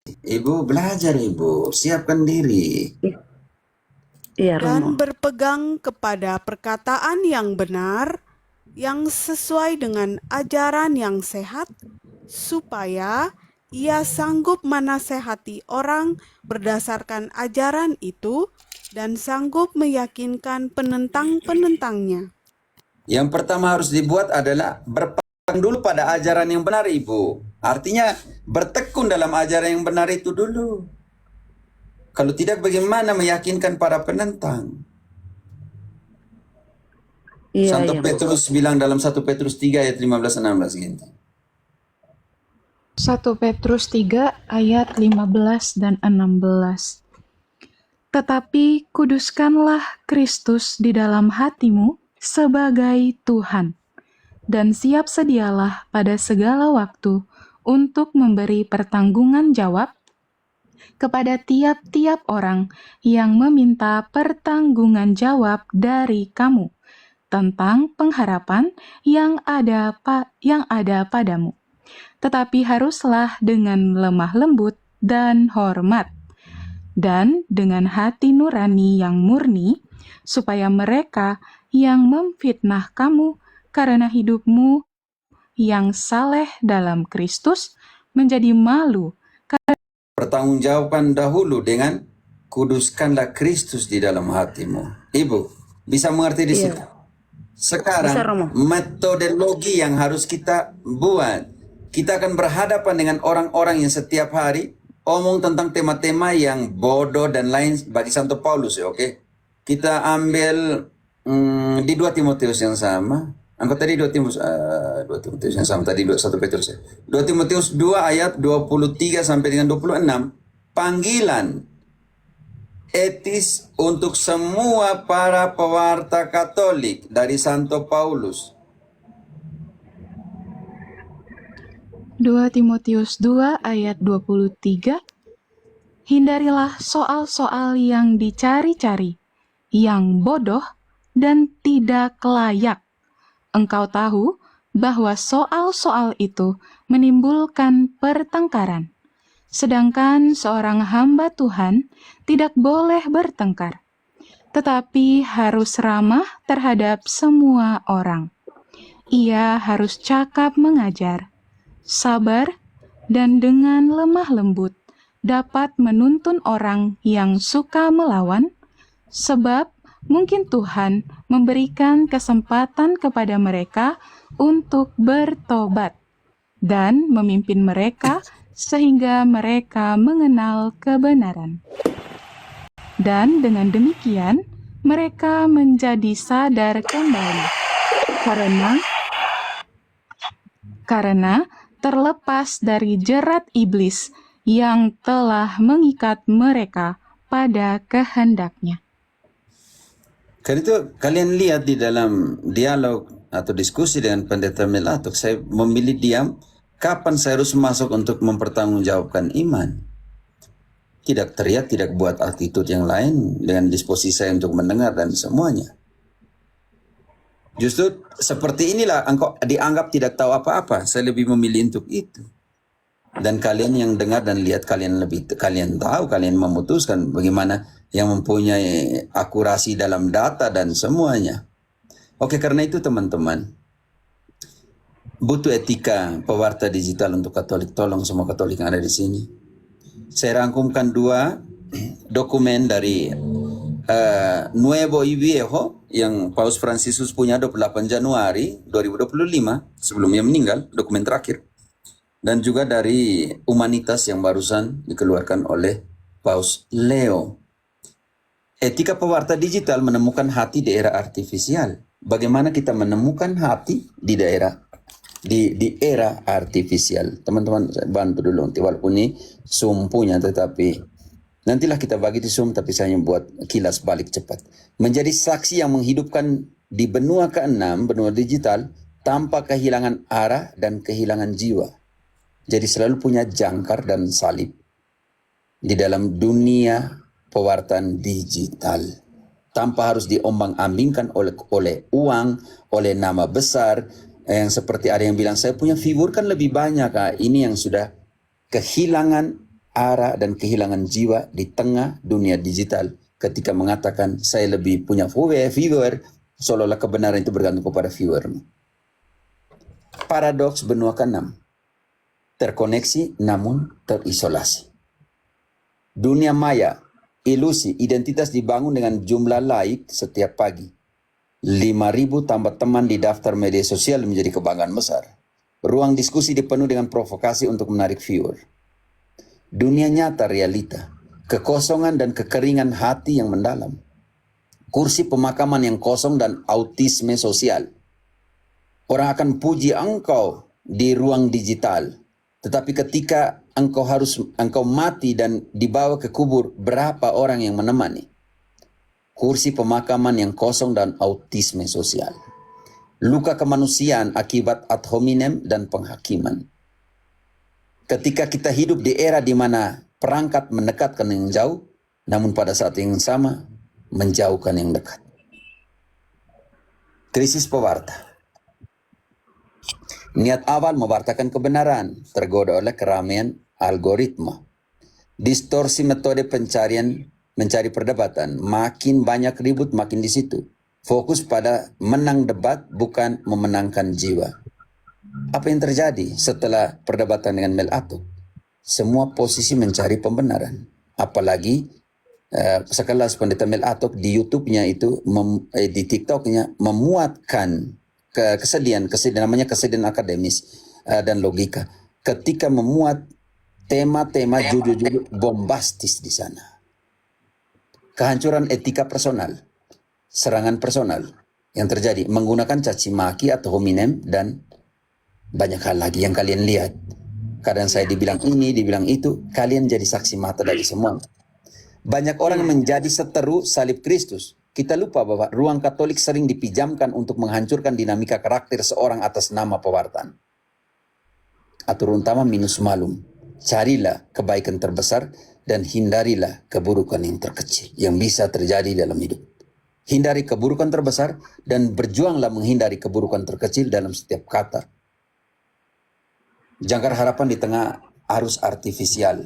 Ibu belajar, Ibu. Siapkan diri. Iya, Dan Romo. berpegang kepada perkataan yang benar, yang sesuai dengan ajaran yang sehat, supaya ia sanggup menasehati orang berdasarkan ajaran itu dan sanggup meyakinkan penentang-penentangnya. Yang pertama harus dibuat adalah berpegang dulu pada ajaran yang benar, Ibu. Artinya bertekun dalam ajaran yang benar itu dulu. Kalau tidak, bagaimana meyakinkan para penentang? Iya, Santo iya. Petrus bilang dalam 1 Petrus 3 ayat 15-16 gitu. 1 Petrus 3 ayat 15 dan 16. Tetapi kuduskanlah Kristus di dalam hatimu sebagai Tuhan, dan siap sedialah pada segala waktu untuk memberi pertanggungan jawab kepada tiap-tiap orang yang meminta pertanggungan jawab dari kamu tentang pengharapan yang ada padamu. Tetapi haruslah dengan lemah lembut dan hormat, dan dengan hati nurani yang murni, supaya mereka yang memfitnah kamu karena hidupmu yang saleh dalam Kristus menjadi malu. Pertanggungjawabkan dahulu dengan kuduskanlah Kristus di dalam hatimu. Ibu, bisa mengerti di situ? Iya. Sekarang, Bisa, Romo. metodologi yang harus kita buat. Kita akan berhadapan dengan orang-orang yang setiap hari omong tentang tema-tema yang bodoh dan lain bagi Santo Paulus, ya, oke? Kita ambil di 2 Timotius yang sama. Angkat tadi 2 Timotius yang sama tadi 1 Petrus ya. 2 Timotius 2 ayat 23 sampai dengan 26. Panggilan etis untuk semua para pewarta Katolik dari Santo Paulus. 2 Timotius 2 ayat 23. Hindarilah soal-soal yang dicari-cari, yang bodoh dan tidak layak. Engkau tahu bahwa soal-soal itu menimbulkan pertengkaran. Sedangkan seorang hamba Tuhan tidak boleh bertengkar, tetapi harus ramah terhadap semua orang. Ia harus cakap mengajar, sabar, dan dengan lemah lembut dapat menuntun orang yang suka melawan, sebab mungkin Tuhan memberikan kesempatan kepada mereka untuk bertobat dan memimpin mereka sehingga mereka mengenal kebenaran. Dan dengan demikian, mereka menjadi sadar kembali karena terlepas dari jerat iblis yang telah mengikat mereka pada kehendaknya. Karena itu kalian lihat di dalam dialog atau diskusi dengan pendeta Melatok, saya memilih diam kapan saya harus masuk untuk mempertanggungjawabkan iman. Tidak teriak, tidak buat attitude yang lain dengan disposisi saya untuk mendengar dan semuanya. Justru seperti inilah engkau dianggap tidak tahu apa-apa. Saya lebih memilih untuk itu. Dan kalian yang dengar dan lihat, kalian tahu, kalian memutuskan bagaimana yang mempunyai akurasi dalam data dan semuanya. Oke, karena itu teman-teman, butuh etika pewarta digital untuk Katolik. Tolong semua Katolik yang ada di sini. Saya rangkumkan 2 dokumen dari Nuevo y Viejo yang Paus Fransiskus punya 28 Januari 2025 sebelum ia meninggal, dokumen terakhir. Dan juga dari Humanitas yang barusan dikeluarkan oleh Paus Leo. Etika pewarta digital menemukan hati di era artifisial. Bagaimana kita menemukan hati di era artifisial? Teman-teman bantu dulu nanti, walaupun ini Zoom punya, tetapi nantilah kita bagi di Zoom, tapi saya buat kilas balik cepat. Menjadi saksi yang menghidupkan di benua ke-6, benua digital, tanpa kehilangan arah dan kehilangan jiwa. Jadi selalu punya jangkar dan salib di dalam dunia pewartaan digital. Tanpa harus diombang-ambingkan oleh uang, oleh nama besar. Yang seperti ada yang bilang, saya punya figur kan lebih banyak. Ini yang sudah kehilangan arah dan kehilangan jiwa di tengah dunia digital ketika mengatakan saya lebih punya viewer, seolah-olah kebenaran itu bergantung kepada viewermu. Paradoks benua ke-6. Terkoneksi namun terisolasi. Dunia maya, ilusi, identitas dibangun dengan jumlah like setiap pagi. 5.000 tambah teman di daftar media sosial menjadi kebanggaan besar. Ruang diskusi dipenuhi dengan provokasi untuk menarik viewer. Dunia nyata realita, kekosongan dan kekeringan hati yang mendalam. Kursi pemakaman yang kosong dan autisme sosial. Orang akan puji engkau di ruang digital. Tetapi ketika engkau mati dan dibawa ke kubur, berapa orang yang menemani? Kursi pemakaman yang kosong dan autisme sosial. Luka kemanusiaan akibat ad hominem dan penghakiman. Ketika kita hidup di era di mana perangkat mendekatkan yang jauh, namun pada saat yang sama menjauhkan yang dekat. Krisis pewarta. Niat awal mewartakan kebenaran, tergoda oleh keramaian algoritma. Distorsi metode mencari perdebatan, makin banyak ribut makin di situ. Fokus pada menang debat bukan memenangkan jiwa. Apa yang terjadi setelah perdebatan dengan Mel Atok? Semua posisi mencari pembenaran. Apalagi sekelas pendeta Mel Atok di YouTube-nya itu, di TikTok-nya memuatkan kesedihan namanya kesedihan akademis dan logika. Ketika memuat tema-tema judul-judul bombastis di sana. Kehancuran etika personal, serangan personal yang terjadi menggunakan caci maki atau hominem dan banyak hal lagi yang kalian lihat. Kadang saya dibilang ini, dibilang itu, kalian jadi saksi mata dari semua. Banyak orang menjadi seteru salib Kristus. Kita lupa bahwa ruang Katolik sering dipijamkan untuk menghancurkan dinamika karakter seorang atas nama pewartaan. Atur utama minus malum. Carilah kebaikan terbesar dan hindarilah keburukan yang terkecil yang bisa terjadi dalam hidup. Hindari keburukan terbesar dan berjuanglah menghindari keburukan terkecil dalam setiap kata. Jangkar harapan di tengah arus artifisial.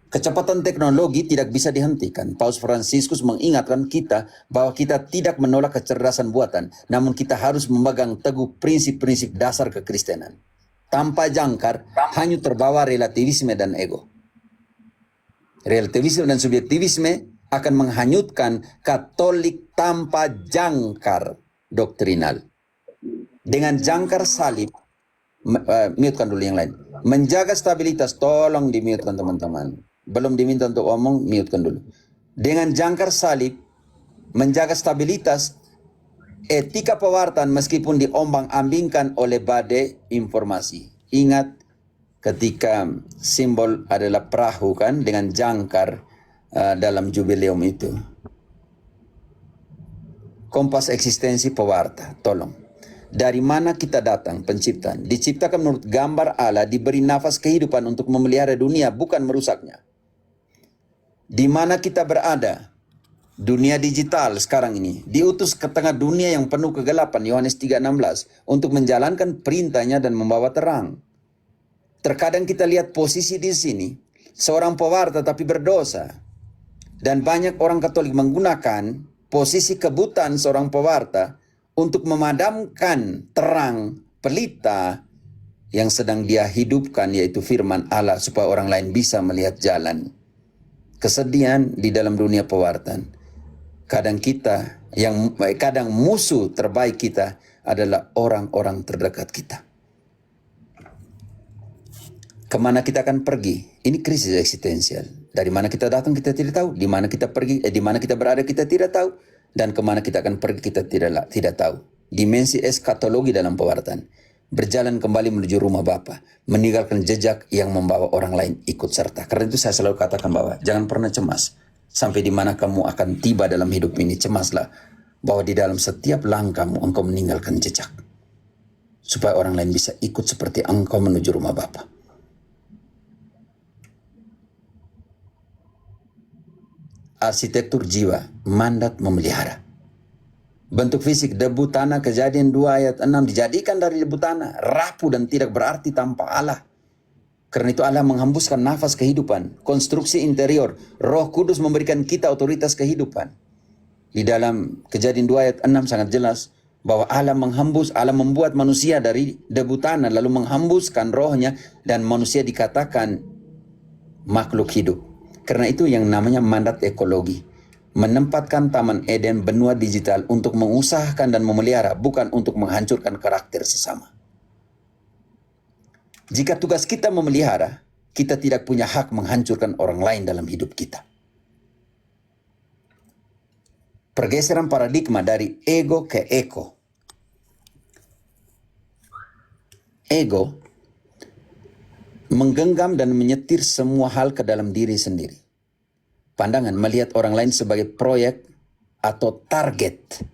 Kecepatan teknologi tidak bisa dihentikan. Paus Fransiskus mengingatkan kita bahwa kita tidak menolak kecerdasan buatan, namun kita harus memegang teguh prinsip-prinsip dasar kekristenan. Tanpa jangkar, hanya terbawa relativisme dan ego. Relativisme dan subjektivisme akan menghanyutkan Katolik tanpa jangkar doktrinal. Dengan jangkar salib, mute-kan dulu yang lain. Menjaga stabilitas, tolong di-mute-kan teman-teman. Belum diminta untuk omong, mute-kan dulu. Dengan jangkar salib, menjaga stabilitas, etika pewartaan meskipun diombang-ambingkan oleh badai informasi. Ingat ketika simbol adalah perahu kan dengan jangkar dalam jubileum itu. Kompas eksistensi pewarta, tolong. Dari mana kita datang penciptaan? Diciptakan menurut gambar Allah, diberi nafas kehidupan untuk memelihara dunia, bukan merusaknya. Di mana kita berada? Dunia digital sekarang ini. Diutus ke tengah dunia yang penuh kegelapan, Yohanes 3:16, untuk menjalankan perintahnya dan membawa terang. Terkadang kita lihat posisi di sini, seorang pewarta tapi berdosa. Dan banyak orang Katolik menggunakan posisi kebutaan seorang pewarta untuk memadamkan terang pelita yang sedang dia hidupkan, yaitu firman Allah, supaya orang lain bisa melihat jalan. Kesedihan di dalam dunia pewartaan. Kadang musuh terbaik kita adalah orang-orang terdekat kita. Kemana kita akan pergi? Ini krisis eksistensial. Dari mana kita datang kita tidak tahu. Di mana kita pergi, di mana kita berada kita tidak tahu. Dan kemana kita akan pergi kita tidak tahu. Dimensi eskatologi dalam pewartaan. Berjalan kembali menuju rumah Bapa, meninggalkan jejak yang membawa orang lain ikut serta. Karena itu saya selalu katakan bahwa jangan pernah cemas. Sampai di mana kamu akan tiba dalam hidup ini, cemaslah bahwa di dalam setiap langkahmu engkau meninggalkan jejak. Supaya orang lain bisa ikut seperti engkau menuju rumah Bapa. Arsitektur jiwa, mandat memelihara. Bentuk fisik, debu tanah, Kejadian 2 ayat 6 dijadikan dari debu tanah, rapuh dan tidak berarti tanpa Allah. Karena itu Allah menghembuskan nafas kehidupan, konstruksi interior. Roh Kudus memberikan kita otoritas kehidupan. Di dalam Kejadian 2 ayat 6 sangat jelas bahwa Allah membuat manusia dari debu tanah, lalu menghembuskan rohnya, dan manusia dikatakan makhluk hidup. Karena itu yang namanya mandat ekologi. Menempatkan Taman Eden benua digital untuk mengusahakan dan memelihara, bukan untuk menghancurkan karakter sesama. Jika tugas kita memelihara, kita tidak punya hak menghancurkan orang lain dalam hidup kita. Pergeseran paradigma dari ego ke eko. Ego menggenggam dan menyetir semua hal ke dalam diri sendiri. Pandangan melihat orang lain sebagai proyek atau target,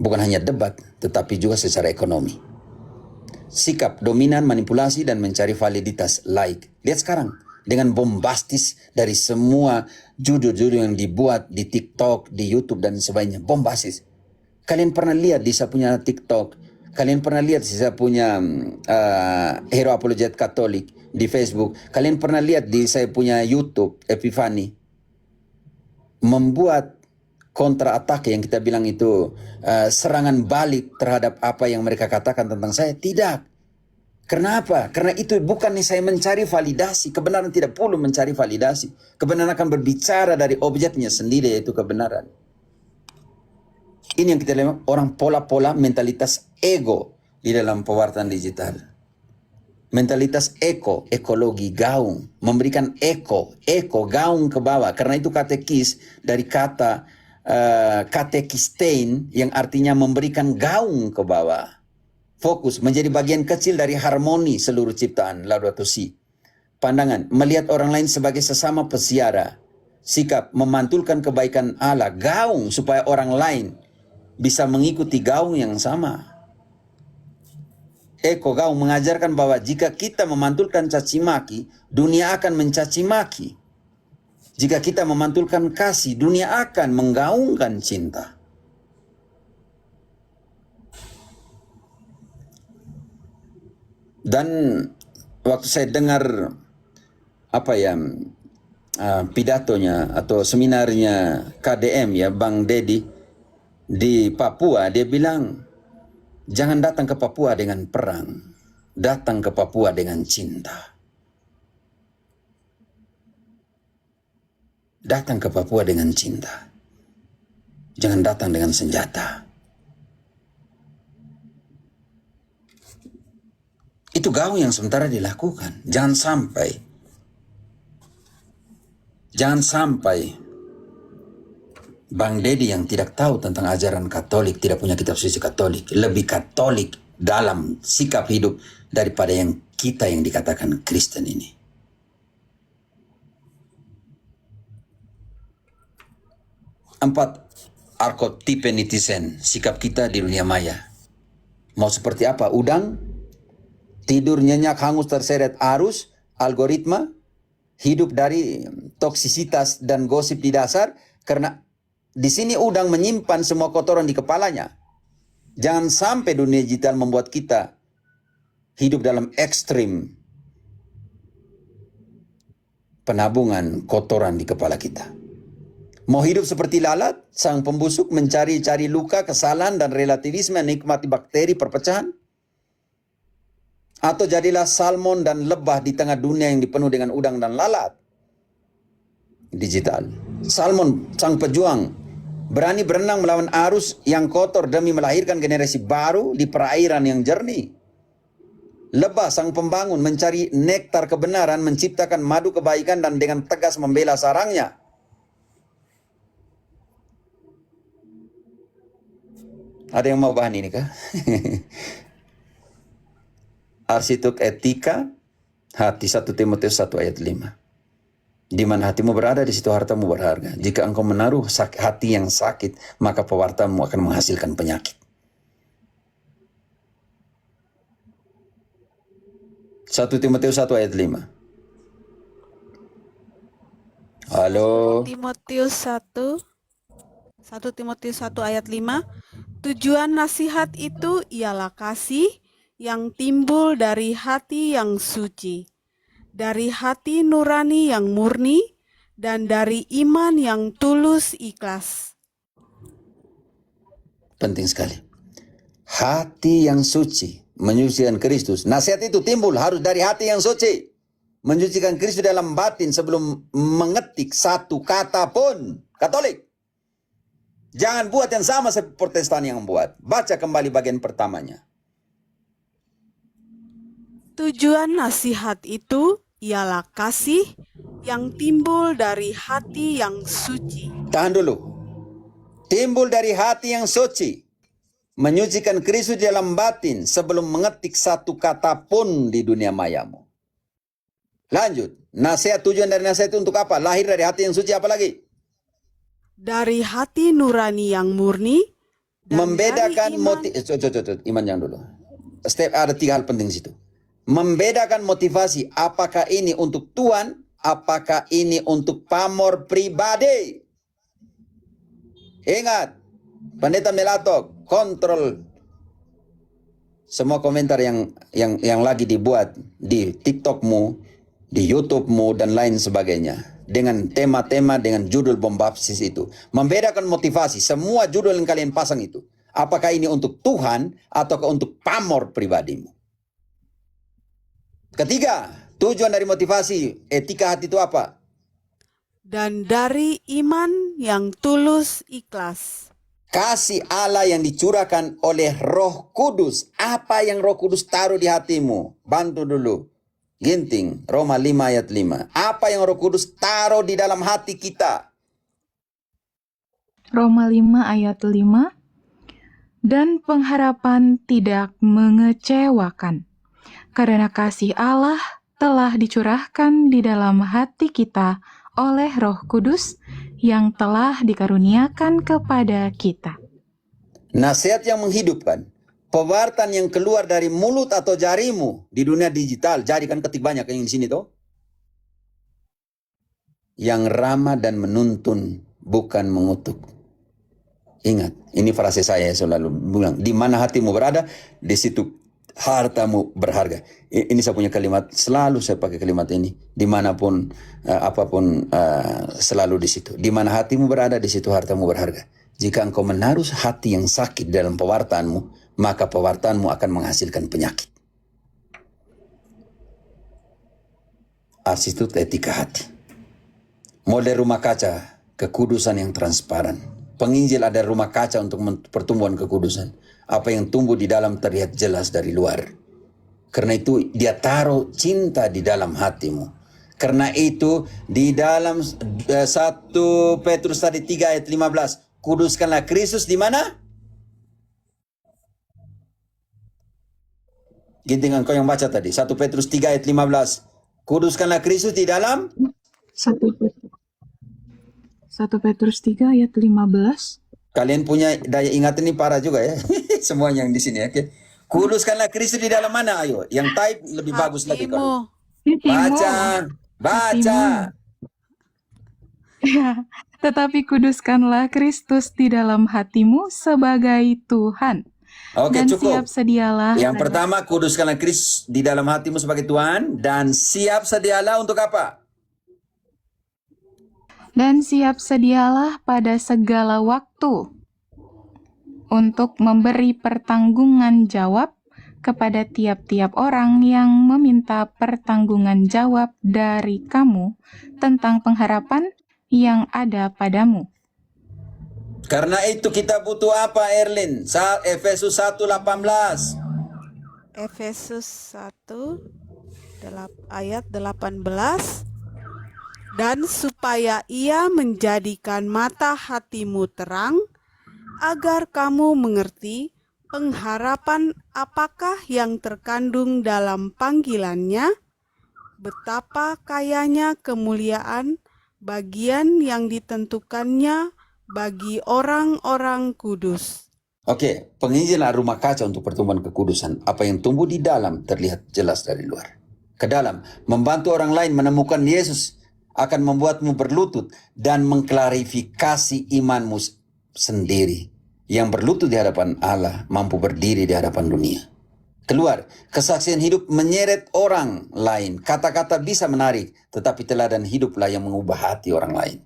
bukan hanya debat, tetapi juga secara ekonomi. Sikap dominan, manipulasi, dan mencari validitas like. Lihat sekarang, dengan bombastis dari semua judul-judul yang dibuat di TikTok, di YouTube, dan sebagainya. Bombastis. Kalian pernah lihat di saya punya TikTok, kalian pernah lihat di saya punya Hero Apologet Katolik di Facebook, kalian pernah lihat di saya punya YouTube, Epifani, membuat kontra atak yang kita bilang itu serangan balik terhadap apa yang mereka katakan tentang saya. Tidak. Kenapa? Karena itu bukan saya mencari validasi. Kebenaran tidak perlu mencari validasi. Kebenaran akan berbicara dari objeknya sendiri, yaitu kebenaran. Ini yang kita lihat, orang pola-pola mentalitas ego di dalam pewartaan digital. Mentalitas ekologi, gaung. Memberikan gaung ke bawah. Karena itu katekis dari kata katekistein yang artinya memberikan gaung ke bawah. Fokus menjadi bagian kecil dari harmoni seluruh ciptaan, Laudato Si. Pandangan melihat orang lain sebagai sesama pesiara. Sikap memantulkan kebaikan Allah, gaung supaya orang lain bisa mengikuti gaung yang sama. Gaung mengajarkan bahwa jika kita memantulkan caci maki, dunia akan mencaci maki. Jika kita memantulkan kasih, dunia akan menggaungkan cinta. Dan waktu saya dengar pidatonya atau seminarnya KDM ya, Bang Dedi di Papua, dia bilang, jangan datang ke Papua dengan perang, datang ke Papua dengan cinta. Datang ke Papua dengan cinta. Jangan datang dengan senjata. Itu gaung yang sementara dilakukan. Jangan sampai Bang Dedi yang tidak tahu tentang ajaran Katolik, tidak punya kitab suci Katolik, lebih Katolik dalam sikap hidup daripada yang kita yang dikatakan Kristen ini. Empat, arkotipe netizen, sikap kita di dunia maya. Mau seperti apa? Udang, tidur nyenyak hangus terseret arus, algoritma, hidup dari toksisitas dan gosip di dasar, karena di sini udang menyimpan semua kotoran di kepalanya. Jangan sampai dunia digital membuat kita hidup dalam ekstrim penabungan kotoran di kepala kita. Mau hidup seperti lalat, sang pembusuk mencari-cari luka, kesalahan, dan relativisme, nikmati bakteri perpecahan? Atau jadilah salmon dan lebah di tengah dunia yang dipenuhi dengan udang dan lalat? Digital. Salmon, sang pejuang, berani berenang melawan arus yang kotor demi melahirkan generasi baru di perairan yang jernih. Lebah, sang pembangun, mencari nektar kebenaran, menciptakan madu kebaikan, dan dengan tegas membela sarangnya. Ada yang mau bahan ini kah? Arsitek etika hati, 1 Timotius 1 ayat 5. Di mana hatimu berada, di situ hartamu berharga. Jika engkau menaruh hati yang sakit, maka pewartamu akan menghasilkan penyakit. 1 Timotius 1 ayat 5. Halo. Timotius 1 Timotius 1 ayat 5. Tujuan nasihat itu ialah kasih yang timbul dari hati yang suci dari hati nurani yang murni, dan dari iman yang tulus ikhlas. Penting sekali. Hati yang suci menyucikan Kristus. Nasihat itu timbul harus dari hati yang suci. Menyucikan Kristus dalam batin sebelum mengetik satu kata pun. Katolik. Jangan buat yang sama seperti Protestan yang buat. Baca kembali bagian pertamanya. Tujuan nasihat itu ialah kasih yang timbul dari hati yang suci. Tahan dulu. Timbul dari hati yang suci. Menyucikan Kristus dalam batin sebelum mengetik satu kata pun di dunia mayamu. Lanjut. Nasihat, tujuan dari nasihat itu untuk apa? Lahir dari hati yang suci, apa lagi? Dari hati nurani yang murni, dan Membedakan dari iman, iman yang dulu. Ada 3 hal penting di situ. Membedakan motivasi, apakah ini untuk Tuhan, apakah ini untuk pamor pribadi. Ingat, Pendeta Melatok, kontrol semua komentar yang lagi dibuat di TikTokmu, di YouTubemu dan lain sebagainya. Dengan tema-tema, dengan judul bombastis itu. Membedakan motivasi, semua judul yang kalian pasang itu. Apakah ini untuk Tuhan, ataukah untuk pamor pribadimu. Ketiga, tujuan dari motivasi, etika hati itu apa? dan dari iman yang tulus ikhlas. Kasih Allah yang dicurahkan oleh Roh Kudus. Apa yang Roh Kudus taruh di hatimu? Bantu dulu. Ginting, Roma 5 ayat 5. Apa yang Roh Kudus taruh di dalam hati kita? Roma 5 ayat 5. Dan pengharapan tidak mengecewakan, karena kasih Allah telah dicurahkan di dalam hati kita oleh Roh Kudus yang telah dikaruniakan kepada kita. Nasihat yang menghidupkan. Pewartaan yang keluar dari mulut atau jarimu di dunia digital. Jadi kan ketik banyak yang di sini tuh. Yang ramah dan menuntun, bukan mengutuk. Ingat, ini frase saya selalu bilang. Di mana hatimu berada, di situ hartamu berharga. Ini saya punya kalimat, selalu saya pakai kalimat ini. Dimanapun, apapun, selalu di situ. Di mana hatimu berada, di situ hartamu berharga. Jika engkau menaruh hati yang sakit dalam pewartaanmu, maka pewartaanmu akan menghasilkan penyakit. Attitude etika hati. Model rumah kaca, kekudusan yang transparan. Penginjil ada rumah kaca untuk pertumbuhan kekudusan. Apa yang tumbuh di dalam terlihat jelas dari luar. Karena itu dia taruh cinta di dalam hatimu. Karena itu di dalam 1 Petrus tadi 3 ayat 15. Kuduskanlah Kristus di mana? Ginting engkau yang baca tadi. 1 Petrus 3 ayat 15. Kuduskanlah Kristus di dalam 1 Petrus 3 ayat 15. Kalian punya daya ingat ini parah juga ya. Semua yang di sini, oke. Kuduskanlah Kristus di dalam mana? Ayo, yang type lebih bagus lagi kalau. Baca. Ya, tetapi kuduskanlah Kristus di dalam hatimu sebagai Tuhan. Oke, Dan cukup. siap sedialah. Yang pertama, kuduskanlah Kristus di dalam hatimu sebagai Tuhan. Dan siap sedialah untuk apa? Dan siap sedialah pada segala waktu untuk memberi pertanggungan jawab kepada tiap-tiap orang yang meminta pertanggungan jawab dari kamu tentang pengharapan yang ada padamu. Karena itu kita butuh apa, Erlin? Efesus 1:18. Efesus 1 ayat 18. Dan supaya ia menjadikan mata hatimu terang, agar kamu mengerti pengharapan apakah yang terkandung dalam panggilannya, betapa kayanya kemuliaan bagian yang ditentukannya bagi orang-orang kudus. Oke, penginjilan rumah kaca untuk pertumbuhan kekudusan. Apa yang tumbuh di dalam terlihat jelas dari luar. Ke dalam, membantu orang lain menemukan Yesus akan membuatmu berlutut dan mengklarifikasi imanmu sendiri. Yang berlutut di hadapan Allah mampu berdiri di hadapan dunia. Keluar. Kesaksian hidup menyeret orang lain. Kata-kata bisa menarik, tetapi teladan hiduplah yang mengubah hati orang lain.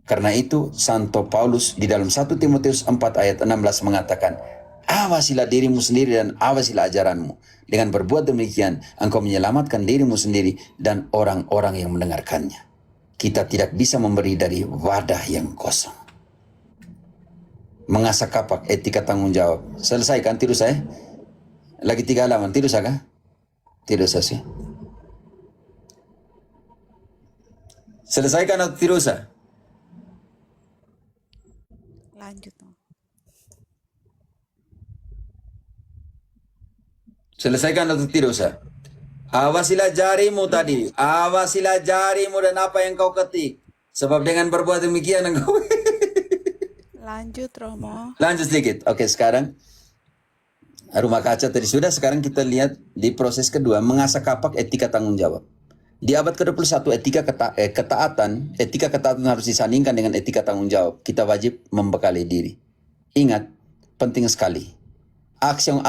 Karena itu, Santo Paulus di dalam 1 Timotius 4 ayat 16 mengatakan, awasilah dirimu sendiri dan awasilah ajaranmu. Dengan berbuat demikian, engkau menyelamatkan dirimu sendiri dan orang-orang yang mendengarkannya. Kita tidak bisa memberi dari wadah yang kosong. Mengasah kapak etika tanggung jawab. Selesai kan? Tidak usah ya? Lagi 3 halaman. Tidak usah kah? Tidak usah sih. Selesaikan atau tidak usah? Lanjut. Selesaikan atau tidak usah? Awasilah jarimu tadi. Awasilah jarimu dan apa yang kau ketik. Sebab dengan berbuat demikian engkau... Lanjut, Romo. Lanjut sedikit. Oke, sekarang rumah kaca tadi sudah. Sekarang kita lihat di proses kedua, mengasah kapak etika tanggung jawab. Di abad ke-21, etika ketaatan harus disandingkan dengan etika tanggung jawab. Kita wajib membekali diri. Ingat, penting sekali. Aksi yang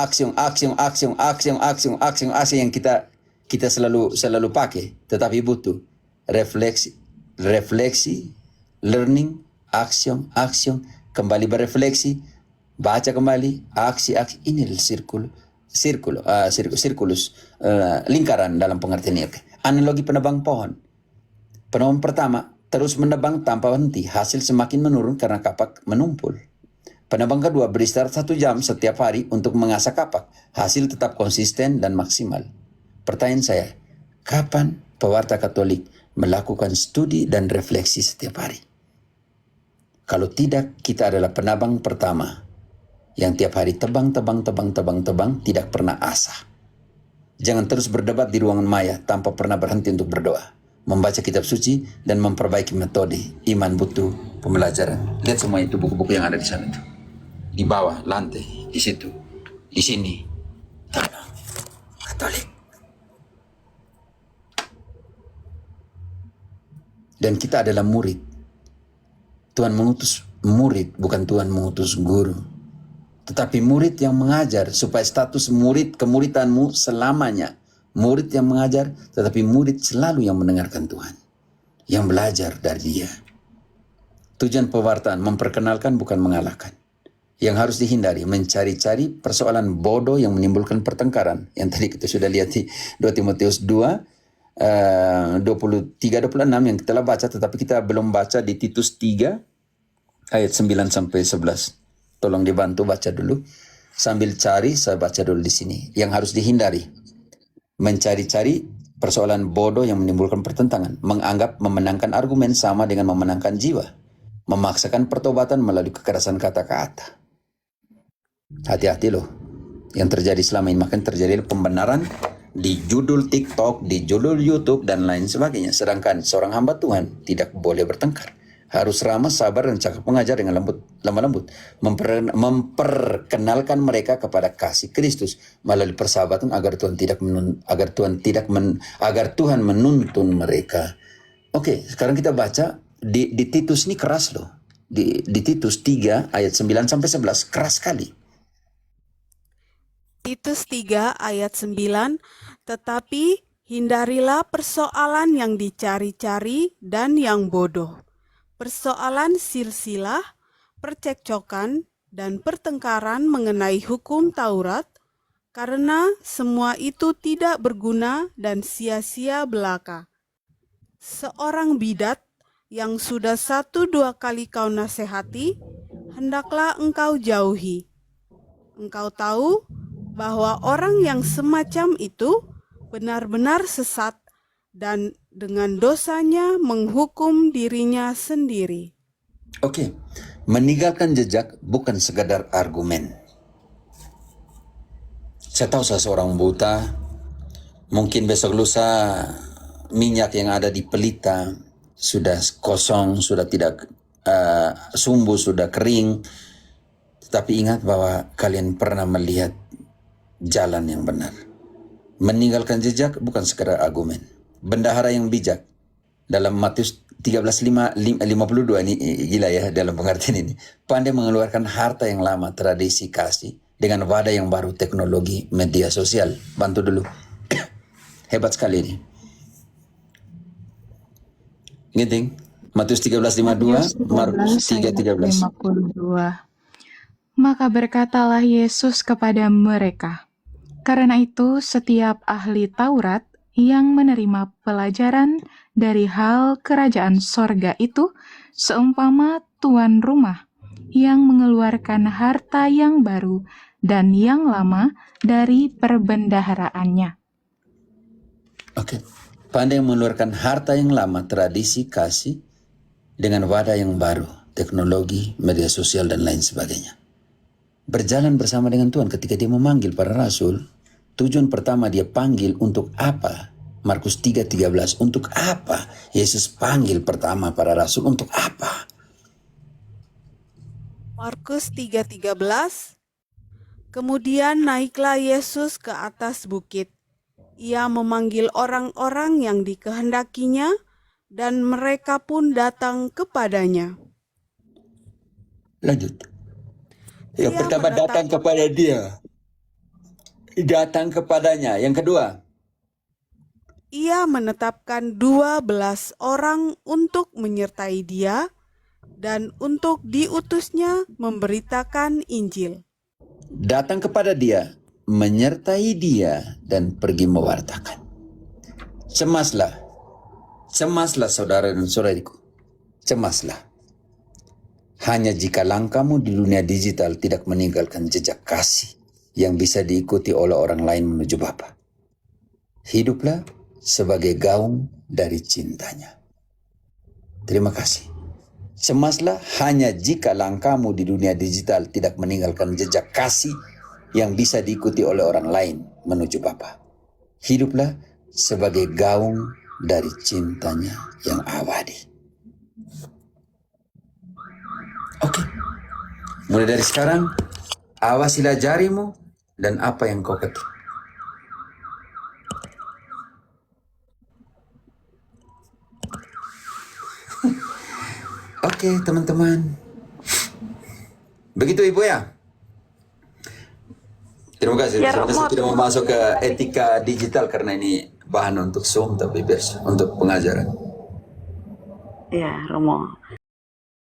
kita selalu pakai, tetapi butuh refleksi, learning, action, kembali berefleksi, baca kembali, aksi. Ini sirkulus, lingkaran dalam pengertian ini. Analogi penebang pohon. Penebang pertama terus menebang tanpa henti, hasil semakin menurun karena kapak menumpul. Penebang kedua beristirahat 1 jam setiap hari untuk mengasah kapak, hasil tetap konsisten dan maksimal. Pertanyaan saya, kapan pewarta Katolik melakukan studi dan refleksi setiap hari? Kalau tidak, kita adalah penabang pertama yang tiap hari tebang, tidak pernah asah. Jangan terus berdebat di ruangan maya tanpa pernah berhenti untuk berdoa, membaca kitab suci, dan memperbaiki metode. Iman butuh pembelajaran. Lihat semua itu buku-buku yang ada di sana itu. Di bawah, lantai, di situ, di sini. Tolong, Katolik. Dan kita adalah murid. Tuhan mengutus murid, bukan Tuhan mengutus guru. Tetapi murid yang mengajar, supaya status murid kemuridanmu selamanya. Murid yang mengajar, tetapi murid selalu yang mendengarkan Tuhan. Yang belajar dari dia. Tujuan pewartaan, memperkenalkan bukan mengalahkan. Yang harus dihindari, mencari-cari persoalan bodoh yang menimbulkan pertengkaran. Yang tadi kita sudah lihat di 2 Timotius 2, 23-26 yang kita baca, tetapi kita belum baca di Titus 3 ayat 9-11. Tolong dibantu baca dulu. Sambil cari, saya baca dulu di sini. Yang harus dihindari, mencari-cari persoalan bodoh yang menimbulkan pertentangan, menganggap memenangkan argumen sama dengan memenangkan jiwa, memaksakan pertobatan melalui kekerasan kata-kata. Hati-hati loh, yang terjadi selama ini. Makin terjadi pembenaran di judul TikTok, di judul YouTube, dan lain sebagainya. Sedangkan seorang hamba Tuhan tidak boleh bertengkar. Harus ramah, sabar, dan cakap mengajar dengan lemah lembut. Memperkenalkan mereka kepada kasih Kristus melalui persahabatan agar Tuhan menuntun mereka. Oke, sekarang kita baca di Titus ini keras loh. Di Titus 3 ayat 9-11 keras sekali. Titus 3 ayat 9, tetapi hindarilah persoalan yang dicari-cari dan yang bodoh, persoalan silsilah, percekcokan, dan pertengkaran mengenai hukum Taurat, karena semua itu tidak berguna dan sia-sia belaka. Seorang bidat yang sudah 1-2 kali kau nasihati, hendaklah engkau jauhi. Engkau tahu bahwa orang yang semacam itu benar-benar sesat dan dengan dosanya menghukum dirinya sendiri. Oke, meninggalkan jejak bukan sekadar argumen. Saya tahu saya seorang buta, mungkin besok lusa minyak yang ada di pelita sudah kosong, sudah tidak sumbu, sudah kering. Tetapi ingat bahwa kalian pernah melihat jalan yang benar. Meninggalkan jejak bukan sekadar argumen. Bendahara yang bijak dalam Matius 13:52 ini gila ya dalam pengertian ini. Pandai mengeluarkan harta yang lama, tradisi, kasih, dengan wadah yang baru, teknologi media sosial. Bantu dulu. Hebat sekali ini. Ginting, Matius 13:52, Markus 3:13. 52. Maka berkatalah Yesus kepada mereka, "Karena itu setiap ahli Taurat yang menerima pelajaran dari hal kerajaan sorga itu seumpama tuan rumah yang mengeluarkan harta yang baru dan yang lama dari perbendaharaannya." Oke. Pandai mengeluarkan harta yang lama, tradisi, kasih, dengan wadah yang baru, teknologi, media sosial, dan lain sebagainya. Berjalan bersama dengan Tuhan ketika dia memanggil para rasul, tujuan pertama dia panggil untuk apa? Markus 3:13, untuk apa? Yesus panggil pertama para rasul untuk apa? Markus 3:13. Kemudian naiklah Yesus ke atas bukit. Ia memanggil orang-orang yang dikehendakinya, dan mereka pun datang kepadanya. Lanjut. Yang Ia pertama menetap- datang kepada dia. Datang kepadanya. Yang kedua, Ia menetapkan 12 orang untuk menyertai dia dan untuk diutusnya memberitakan Injil. datang kepada dia, menyertai dia, dan pergi mewartakan. Cemaslah. Cemaslah saudara dan saudariku. Cemaslah. Hanya jika langkahmu di dunia digital tidak meninggalkan jejak kasih yang bisa diikuti oleh orang lain menuju Bapa. Hiduplah sebagai gaung dari cintanya. Terima kasih. Cemaslah hanya jika langkahmu di dunia digital tidak meninggalkan jejak kasih yang bisa diikuti oleh orang lain menuju Bapa. Hiduplah sebagai gaung dari cintanya yang abadi. Oke. Mulai dari sekarang, awasilah jarimu dan apa yang kau ketik. Oke, teman-teman. Begitu Ibu ya? Terima kasih. Ya, Sebenarnya saya Romo. tidak mau masuk ke etika digital karena ini bahan untuk Zoom, tapi untuk pengajaran. Ya, Romo.